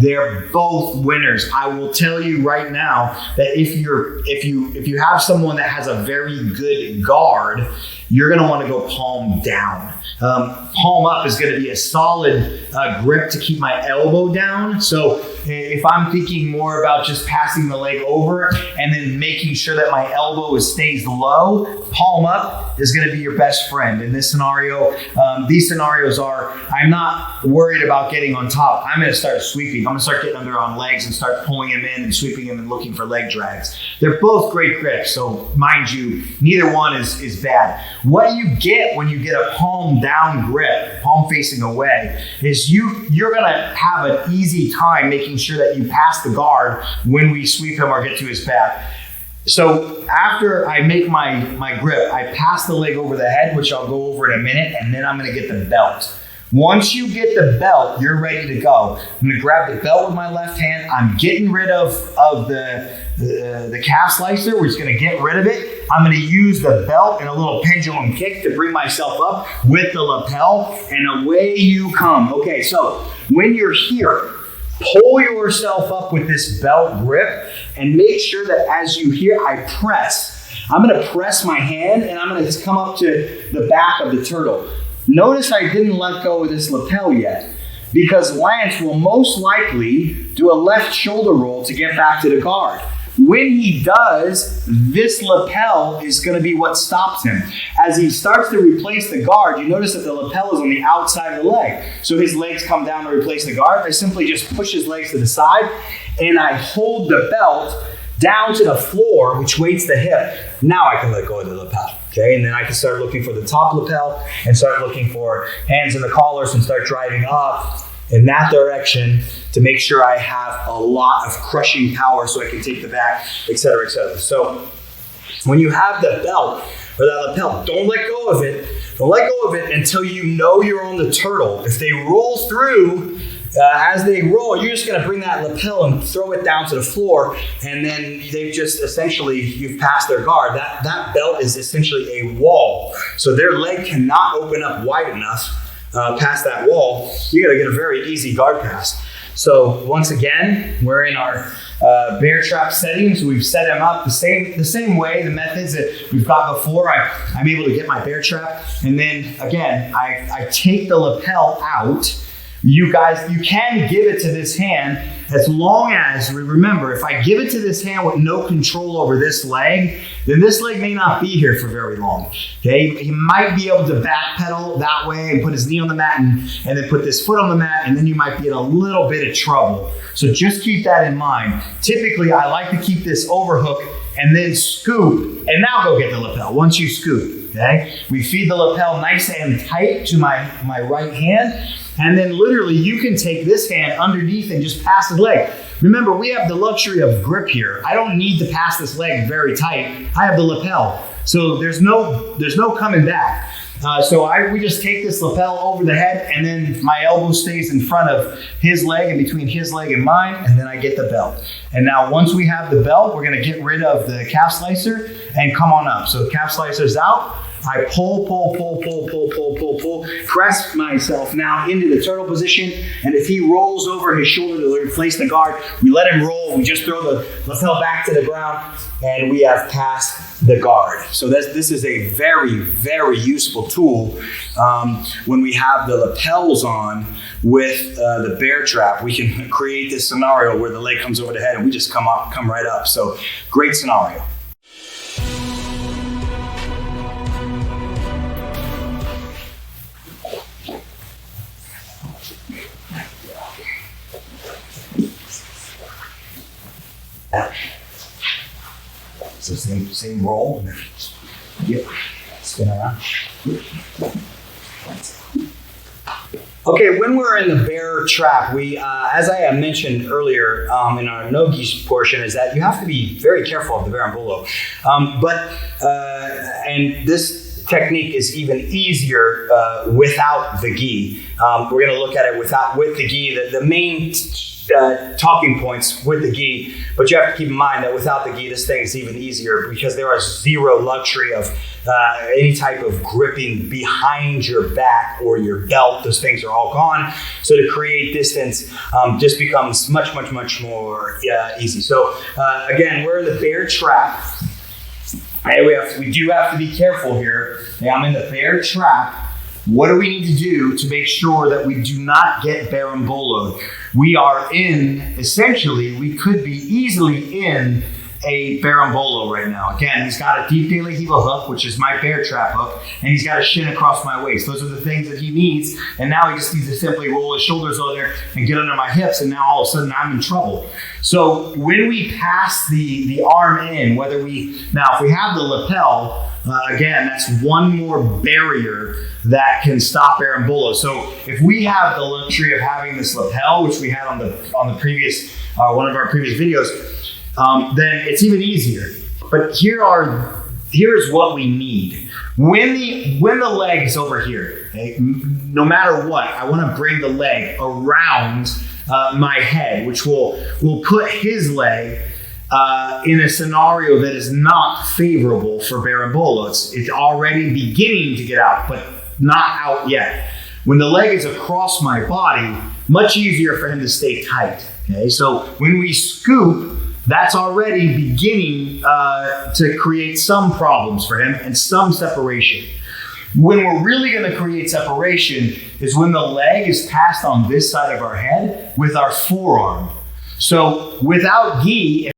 They're both winners. I will tell you right now that if you have someone that has a very good guard, you're going to want to go palm down. Palm up is going to be a solid grip to keep my elbow down. So if I'm thinking more about just passing the leg over and then making sure that my elbow stays low, palm up is going to be your best friend in this scenario. These scenarios are, I'm not worried about getting on top. I'm going to start sweeping. I'm going to start getting under on legs and start pulling him in and sweeping him and looking for leg drags. They're both great grips. So mind you, neither one is bad. What you get when you get a palm down grip, palm facing away, is you're going to have an easy time making sure that you pass the guard when we sweep him or get to his back. So after I make my grip, I pass the leg over the head, which I'll go over in a minute, and then I'm going to get the belt. Once you get the belt, you're ready to go. I'm going to grab the belt with my left hand. I'm getting rid of the calf slicer. We're just going to get rid of it. I'm going to use the belt and a little pendulum kick to bring myself up with the lapel, and away you come. Okay, so when you're here, pull yourself up with this belt grip and make sure that as you hear, I press. I'm going to press my hand and I'm going to come up to the back of the turtle. Notice I didn't let go of this lapel yet because Lance will most likely do a left shoulder roll to get back to the guard. When he does, this lapel is going to be what stops him. As he starts to replace the guard, you notice that the lapel is on the outside of the leg. So his legs come down to replace the guard. I simply just push his legs to the side and I hold the belt down to the floor, which weights the hip. Now I can let go of the lapel. Okay, and then I can start looking for the top lapel and start looking for hands in the collars and start driving up in that direction to make sure I have a lot of crushing power so I can take the back, etc., etc. So when you have the belt or that lapel, don't let go of it. Don't let go of it until you know you're on the turtle. If they roll through, as they roll, you're just going to bring that lapel and throw it down to the floor, and then they've just essentially, you've passed their guard. That belt is essentially a wall. So their leg cannot open up wide enough past that wall. You're going to get a very easy guard pass. So once again, we're in our bear trap setting. So we've set them up the same way, the methods that we've got before. I'm able to get my bear trap. And then again, I take the lapel out. You guys, you can give it to this hand as long as, remember, if I give it to this hand with no control over this leg, then this leg may not be here for very long. Okay, he might be able to backpedal that way and put his knee on the mat and then put this foot on the mat, and then you might be in a little bit of trouble. So just keep that in mind. Typically, I like to keep this overhook and then scoop, and now go get the lapel once you scoop. Okay, we feed the lapel nice and tight to my right hand. And then literally you can take this hand underneath and just pass the leg. Remember, we have the luxury of grip here. I don't need to pass this leg very tight. I have the lapel. So there's no coming back. We just take this lapel over the head, and then my elbow stays in front of his leg and between his leg and mine, and then I get the belt. And now once we have the belt, we're gonna get rid of the calf slicer and come on up. So the calf slicer's out. I pull, press myself now into the turtle position. And if he rolls over his shoulder to replace the guard, we let him roll. We just throw the lapel back to the ground, and we have passed the guard. So this is a very, very useful tool when we have the lapels on with the bear trap. We can create this scenario where the leg comes over the head and we just come right up. So great scenario. So same roll. Yep. Spin around. Okay, when we're in the bear trap, we, as I mentioned earlier in our no-gi portion, is that you have to be very careful of the berimbolo. And this technique is even easier without the gi. We're going to look at it with the gi. The main talking points with the gi, but you have to keep in mind that without the gi, this thing is even easier because there is zero luxury of any type of gripping behind your back or your belt. Those things are all gone. So to create distance just becomes much more easy. So again, we're in the bear trap. Hey, we do have to be careful here. Hey, I'm in the bear trap. What do we need to do to make sure that we do not get berimboloed? We are in, essentially, we could be easily in a berimbolo right now. Again, he's got a deep de la Hiva hook, which is my bear trap hook, and he's got a shin across my waist. Those are the things that he needs, and now he just needs to simply roll his shoulders over there and get under my hips, and now all of a sudden I'm in trouble. So when we pass the arm in, if we have the lapel, again, that's one more barrier that can stop berimbolo. So if we have the luxury of having this lapel, which we had on the previous one of our previous videos, then it's even easier. But here's what we need. When the leg is over here, okay, no matter what, I want to bring the leg around my head, which will put his leg in a scenario that is not favorable for berimbolo. It's already beginning to get out, but not out yet. When the leg is across my body, much easier for him to stay tight. Okay, so when we scoop, that's already beginning to create some problems for him and some separation. When we're really going to create separation is when the leg is passed on this side of our head with our forearm. So without gi,